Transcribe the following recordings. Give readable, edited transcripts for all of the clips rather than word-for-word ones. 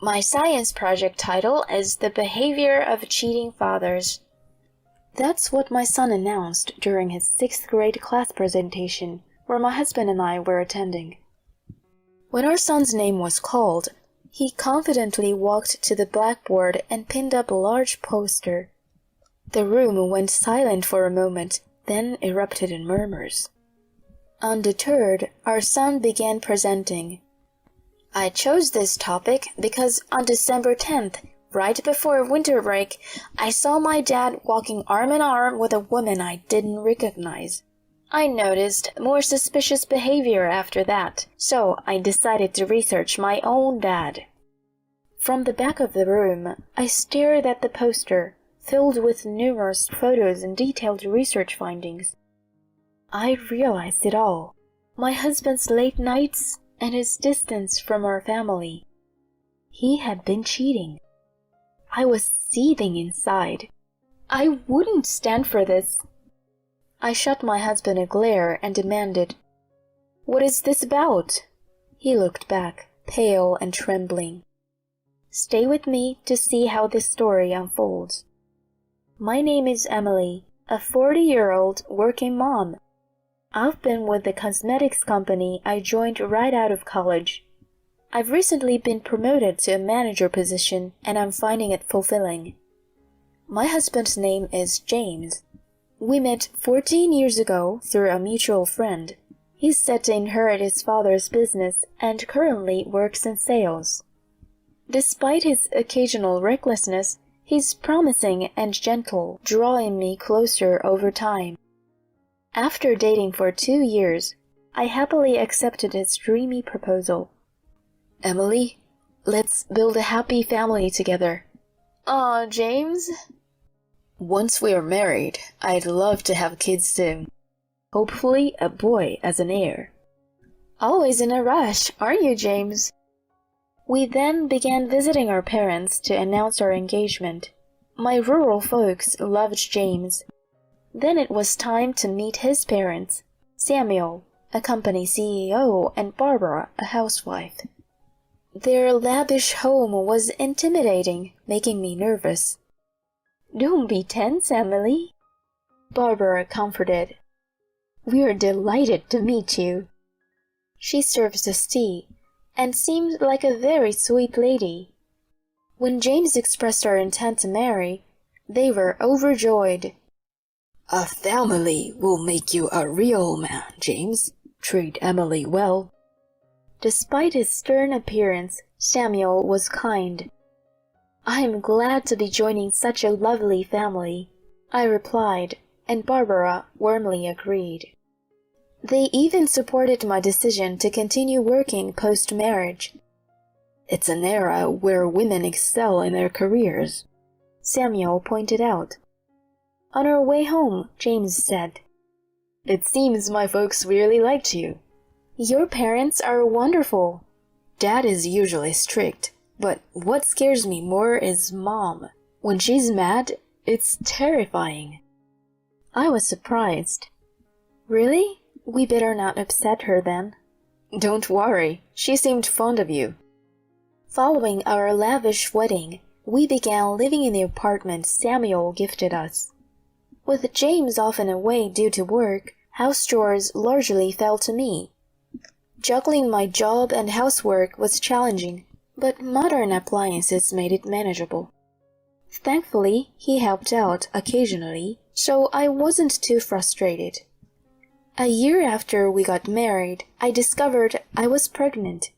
My science project title is The Behavior of Cheating Fathers. That's what my son announced during his 6th grade class presentation, where my husband and I were attending. When our son's name was called, he confidently walked to the blackboard and pinned up a large poster. The room went silent for a moment, then erupted in murmurs. Undeterred, our son began presenting. I chose this topic because on December 10th, right before winter break, I saw my dad walking arm in arm with a woman I didn't recognize. I noticed more suspicious behavior after that, so I decided to research my own dad. From the back of the room, I stared at the poster, filled with numerous photos and detailed research findings. I realized it all. My husband's late nights and his distance from our family. He had been cheating. I was seething inside. I wouldn't stand for this. I shot my husband a glare and demanded, "What is this about?" He looked back, pale and trembling. Stay with me to see how this story unfolds. My name is Emily, a 40-year-old working mom. I've been with the cosmetics company I joined right out of college. I've recently been promoted to a manager position and I'm finding it fulfilling. My husband's name is James. We met 14 years ago through a mutual friend. He's set to inherit his father's business and currently works in sales. Despite his occasional recklessness, he's promising and gentle, drawing me closer over time. After dating for 2 years, I happily accepted his dreamy proposal. Emily, let's build a happy family together. Aw, James. Once we are married, I'd love to have kids soon. Hopefully a boy as an heir. Always in a rush, aren't you, James? We then began visiting our parents to announce our engagement. My rural folks loved James. Then it was time to meet his parents, Samuel, a company CEO, and Barbara, a housewife. Their lavish home was intimidating, making me nervous. Don't be tense, Emily. Barbara comforted. We're delighted to meet you. She serves us tea and seemed like a very sweet lady. When James expressed our intent to marry, they were overjoyed. A family will make you a real man, James. Treat Emily well. Despite his stern appearance, Samuel was kind. I'm glad to be joining such a lovely family, I replied, and Barbara warmly agreed. They even supported my decision to continue working post-marriage. It's an era where women excel in their careers, Samuel pointed out. On our way home, James said, It seems my folks really liked you. Your parents are wonderful. Dad is usually strict, but what scares me more is Mom. When she's mad, it's terrifying. I was surprised. Really? We better not upset her then. Don't worry, she seemed fond of you. Following our lavish wedding, we began living in the apartment Samuel gifted us. With James often away due to work, house chores largely fell to me. Juggling my job and housework was challenging, but modern appliances made it manageable. Thankfully, he helped out occasionally, so I wasn't too frustrated. A year after we got married, I discovered I was pregnant.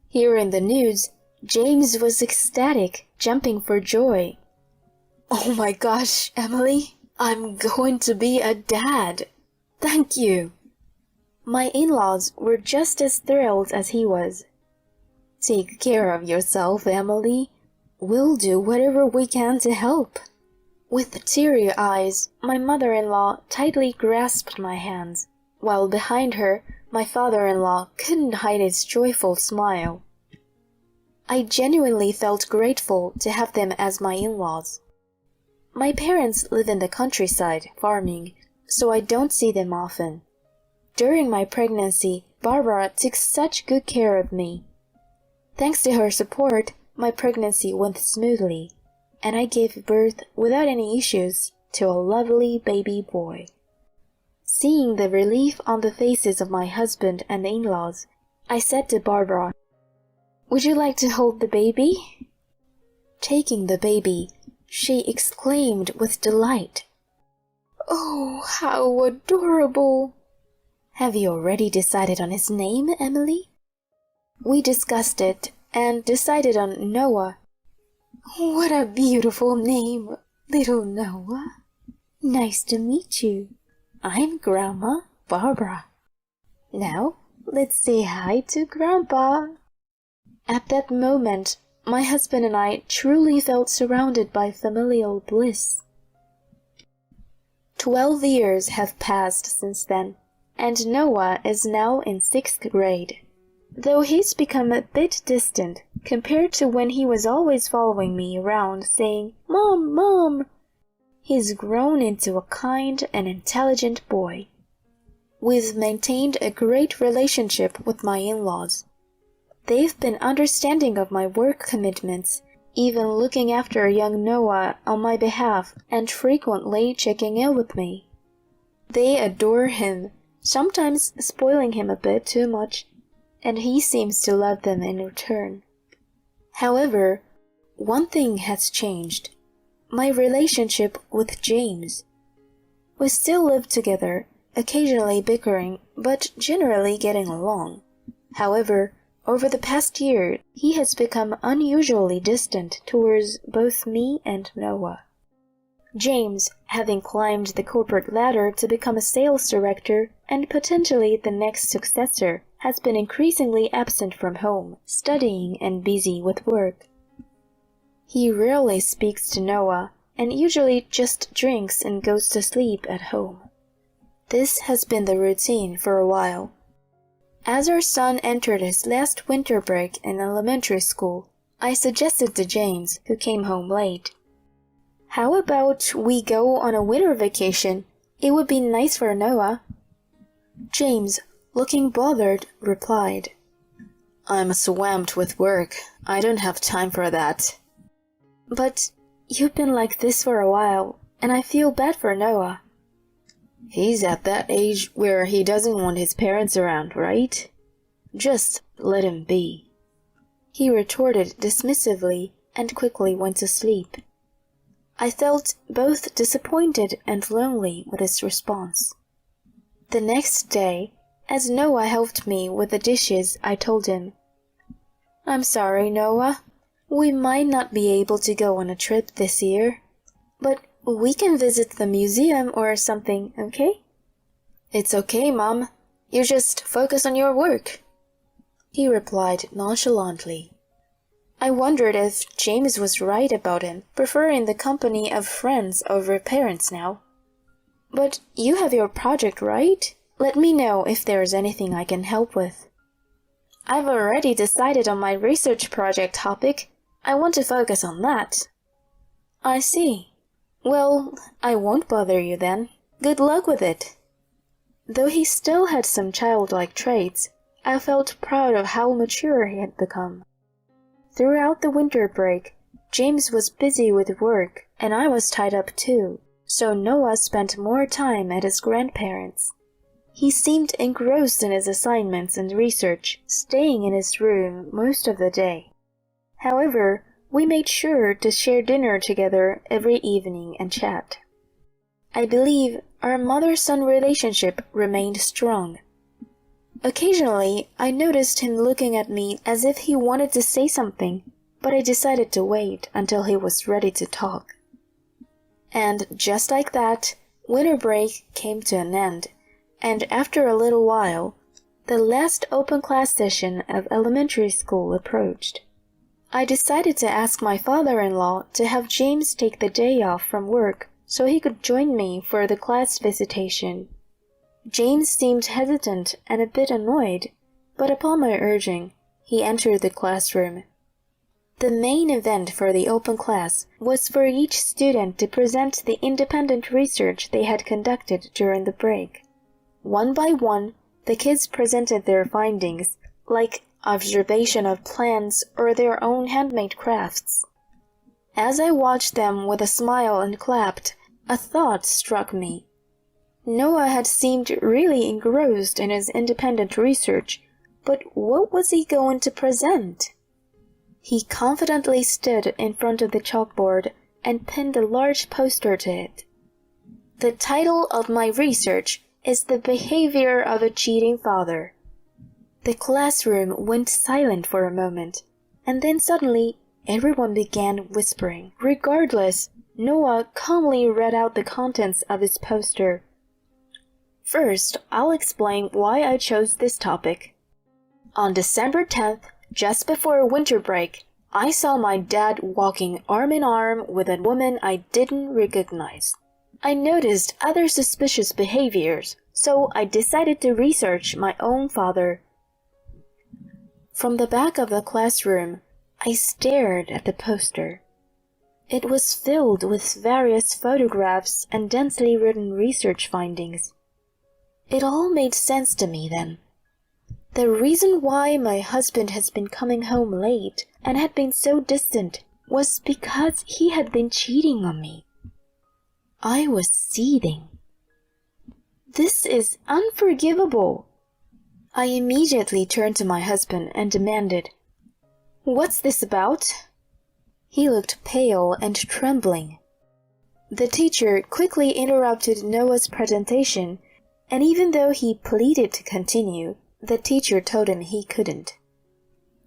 Hearing the news, James was ecstatic, jumping for joy. Oh my gosh, Emily, I'm going to be a dad. Thank you. My in-laws were just as thrilled as he was. Take care of yourself, Emily. We'll do whatever we can to help. With teary eyes, my mother-in-law tightly grasped my hands, while behind her, my father-in-law couldn't hide his joyful smile. I genuinely felt grateful to have them as my in-laws. My parents live in the countryside, farming, so I don't see them often. During my pregnancy, Barbara took such good care of me. Thanks to her support, my pregnancy went smoothly, and I gave birth without any issues to a lovely baby boy. Seeing the relief on the faces of my husband and the in-laws, I said to Barbara, "Would you like to hold the baby?" Taking the baby, she exclaimed with delight, "Oh, how adorable! Have you already decided on his name, Emily?" We discussed it and decided on Noah. "What a beautiful name, little Noah. Nice to meet you. I'm Grandma Barbara. Now, let's say hi to Grandpa." At that moment, my husband and I truly felt surrounded by familial bliss. 12 years have passed since then, and Noah is now in 6th grade. Though he's become a bit distant compared to when he was always following me around saying, "Mom, Mom," he's grown into a kind and intelligent boy. We've maintained a great relationship with my in-laws. They've been understanding of my work commitments, even looking after young Noah on my behalf and frequently checking in with me. They adore him, sometimes spoiling him a bit too much, and he seems to love them in return. However, one thing has changed: my relationship with James. We still live together, occasionally bickering, but generally getting along. However, over the past year, he has become unusually distant towards both me and Noah. James, having climbed the corporate ladder to become a sales director and potentially the next successor, has been increasingly absent from home, studying and busy with work. He rarely speaks to Noah and usually just drinks and goes to sleep at home. This has been the routine for a while. As our son entered his last winter break in elementary school, I suggested to James, who came home late, "How about we go on a winter vacation? It would be nice for Noah." James, looking bothered, replied, "I'm swamped with work. I don't have time for that." "But you've been like this for a while, and I feel bad for Noah." "He's at that age where he doesn't want his parents around, right? Just let him be," he retorted dismissively and quickly went to sleep. I felt both disappointed and lonely with his response. The next day, as Noah helped me with the dishes, I told him, "I'm sorry, Noah. We might not be able to go on a trip this year, but we can visit the museum or something, okay?" "It's okay, Mom. You just focus on your work," he replied nonchalantly. I wondered if James was right about him preferring the company of friends over parents now. "But you have your project, right? Let me know if there's anything I can help with." "I've already decided on my research project topic. I want to focus on that." "I see. Well, I won't bother you then. Good luck with it." Though he still had some childlike traits, I felt proud of how mature he had become. Throughout the winter break, James was busy with work, and I was tied up too, so Noah spent more time at his grandparents'. He seemed engrossed in his assignments and research, staying in his room most of the day. However, we made sure to share dinner together every evening and chat. I believe our mother-son relationship remained strong. Occasionally, I noticed him looking at me as if he wanted to say something, but I decided to wait until he was ready to talk. And just like that, winter break came to an end, and after a little while, the last open class session of elementary school approached. I decided to ask my father-in-law to have James take the day off from work so he could join me for the class visitation. James seemed hesitant and a bit annoyed, but upon my urging, he entered the classroom. The main event for the open class was for each student to present the independent research they had conducted during the break. One by one, the kids presented their findings, like observation of plants, or their own handmade crafts. As I watched them with a smile and clapped, a thought struck me. Noah had seemed really engrossed in his independent research, but what was he going to present? He confidently stood in front of the chalkboard and pinned a large poster to it. The title of my research is The Behavior of a Cheating Father. The classroom went silent for a moment, and then suddenly everyone began whispering. Regardless, Noah calmly read out the contents of his poster. First, I'll explain why I chose this topic. On December 10th, just before winter break, I saw my dad walking arm in arm with a woman I didn't recognize. I noticed other suspicious behaviors, so I decided to research my own father. From the back of the classroom, I stared at the poster. It was filled with various photographs and densely written research findings. It all made sense to me then. The reason why my husband has been coming home late and had been so distant was because he had been cheating on me. I was seething. This is unforgivable. I immediately turned to my husband and demanded, "What's this about?" He looked pale and trembling. The teacher quickly interrupted Noah's presentation, and even though he pleaded to continue, the teacher told him he couldn't.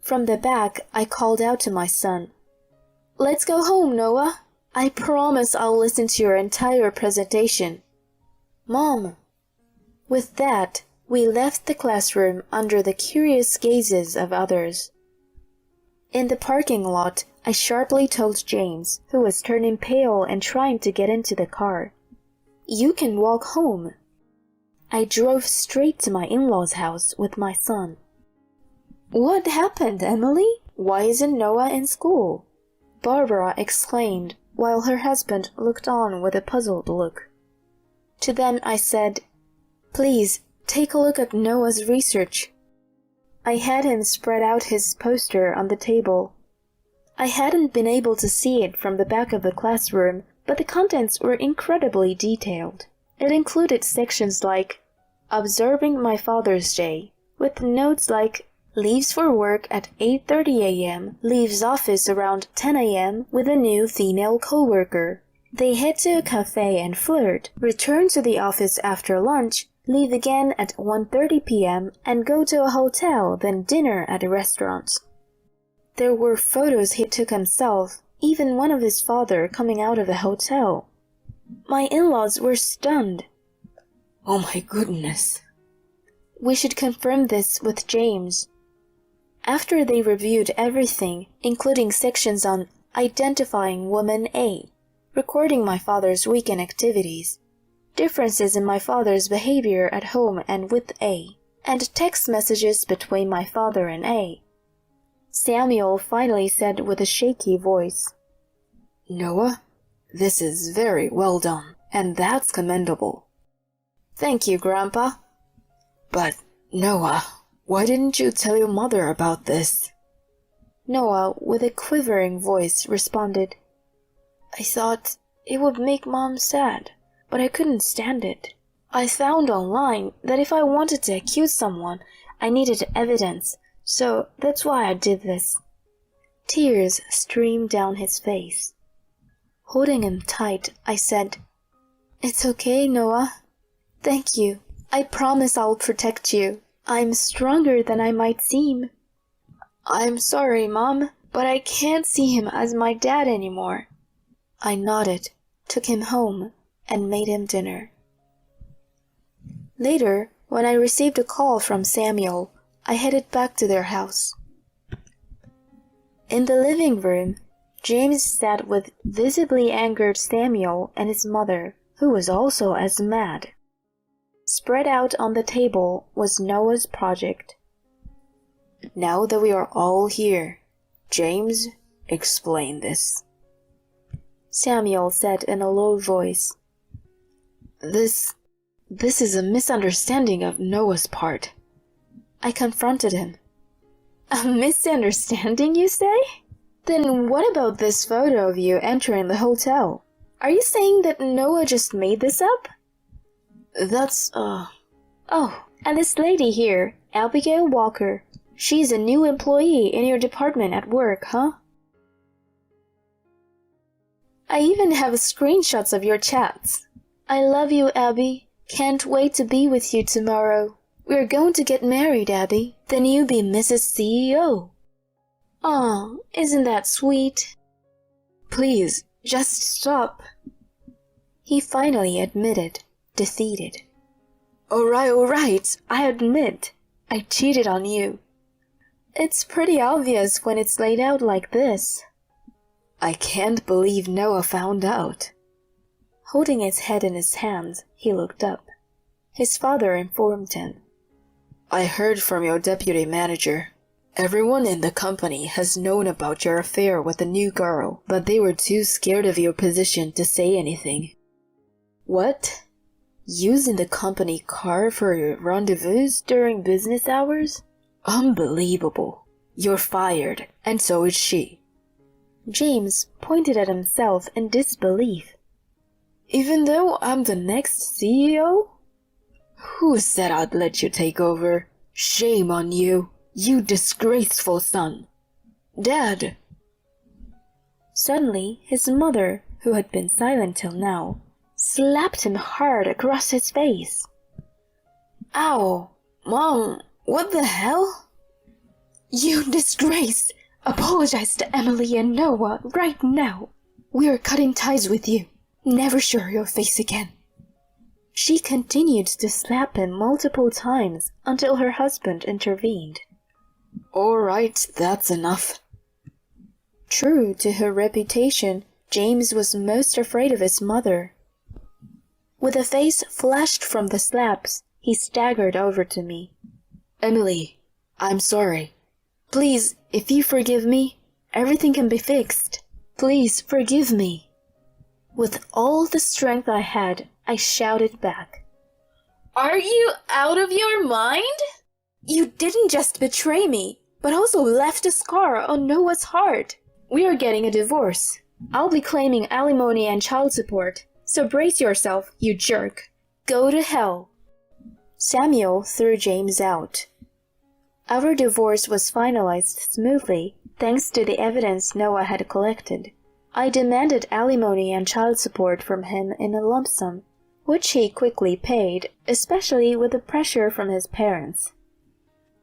From the back, I called out to my son, "Let's go home, Noah. I promise I'll listen to your entire presentation." "Mom." With that, we left the classroom under the curious gazes of others. In the parking lot, I sharply told James, who was turning pale and trying to get into the car, "You can walk home." I drove straight to my in-laws' house with my son. "What happened, Emily? Why isn't Noah in school?" Barbara exclaimed, while her husband looked on with a puzzled look. To them I said, "Please, take a look at Noah's research." I had him spread out his poster on the table. I hadn't been able to see it from the back of the classroom, but the contents were incredibly detailed. It included sections like "Observing my Father's Day," with notes like "Leaves for work at 8:30 a.m., leaves office around 10 a.m. with a new female coworker. They head to a cafe and flirt, return to the office after lunch, leave again at 1:30 p.m. and go to a hotel, then dinner at a restaurant." There were photos he took himself, even one of his father coming out of the hotel. My in-laws were stunned. "Oh my goodness." We should confirm this with James. After they reviewed everything, including sections on identifying woman A, recording my father's weekend activities, differences in my father's behavior at home and with A, and text messages between my father and A, Samuel finally said with a shaky voice, "Noah, this is very well done, and that's commendable." "Thank you, Grandpa." "But, Noah, why didn't you tell your mother about this?" Noah, with a quivering voice, responded, "I thought it would make Mom sad, but I couldn't stand it. I found online that if I wanted to accuse someone, I needed evidence, so that's why I did this." Tears streamed down his face. Holding him tight, I said, "It's okay, Noah. Thank you. I promise I'll protect you. I'm stronger than I might seem." "I'm sorry, Mom, but I can't see him as my dad anymore." I nodded, took him home, and made him dinner. Later, when I received a call from Samuel, I headed back to their house. In the living room, James sat with visibly angered Samuel and his mother, who was also as mad. Spread out on the table was Noah's project. "Now that we are all here, James, explain this," Samuel said in a low voice. This is a misunderstanding of Noah's part." I confronted him. A misunderstanding, you say? Then what about this photo of you entering the hotel? Are you saying that Noah just made this up? Oh, and this lady here, Abigail Walker. She's a new employee in your department at work, huh? I even have screenshots of your chats. I love you, Abby. Can't wait to be with you tomorrow. We're going to get married, Abby. Then you be Mrs. CEO. Aw, isn't that sweet? Please, just stop. He finally admitted, defeated. All right, I admit. I cheated on you. It's pretty obvious when it's laid out like this. I can't believe Noah found out. Holding his head in his hands, he looked up. His father informed him. I heard from your deputy manager. Everyone in the company has known about your affair with the new girl, but they were too scared of your position to say anything. What? Using the company car for your rendezvous during business hours? Unbelievable. You're fired, and so is she. James pointed at himself in disbelief. Even though I'm the next CEO? Who said I'd let you take over? Shame on you, you disgraceful son. Dad! Suddenly, his mother, who had been silent till now, slapped him hard across his face. Ow! Mom, what the hell? You disgrace! Apologize to Emily and Noah right now. We're cutting ties with you. Never show your face again. She continued to slap him multiple times until her husband intervened. All right, that's enough. True to her reputation, James was most afraid of his mother. With a face flushed from the slaps, he staggered over to me. Emily, I'm sorry. Please, if you forgive me, everything can be fixed. Please forgive me. With all the strength I had, I shouted back. Are you out of your mind? You didn't just betray me, but also left a scar on Noah's heart. We are getting a divorce. I'll be claiming alimony and child support, so brace yourself, you jerk. Go to hell. Samuel threw James out. Our divorce was finalized smoothly, thanks to the evidence Noah had collected. I demanded alimony and child support from him in a lump sum, which he quickly paid, especially with the pressure from his parents.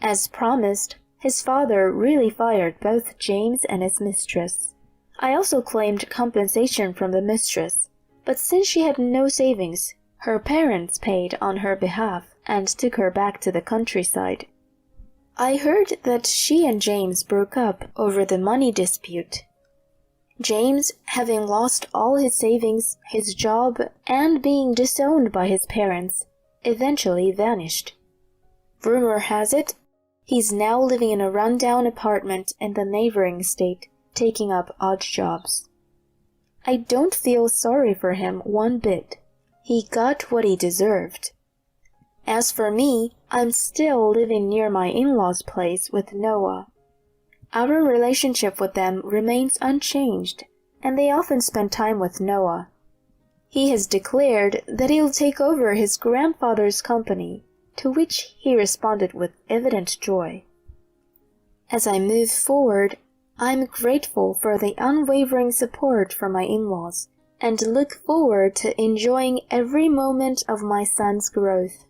As promised, his father really fired both James and his mistress. I also claimed compensation from the mistress, but since she had no savings, her parents paid on her behalf and took her back to the countryside. I heard that she and James broke up over the money dispute. James, having lost all his savings, his job, and being disowned by his parents, eventually vanished. Rumor has it, he's now living in a rundown apartment in the neighboring state, taking up odd jobs. I don't feel sorry for him one bit. He got what he deserved. As for me, I'm still living near my in-laws' place with Noah. Our relationship with them remains unchanged, and they often spend time with Noah. He has declared that he'll take over his grandfather's company, to which he responded with evident joy. As I move forward, I'm grateful for the unwavering support from my in-laws, and look forward to enjoying every moment of my son's growth.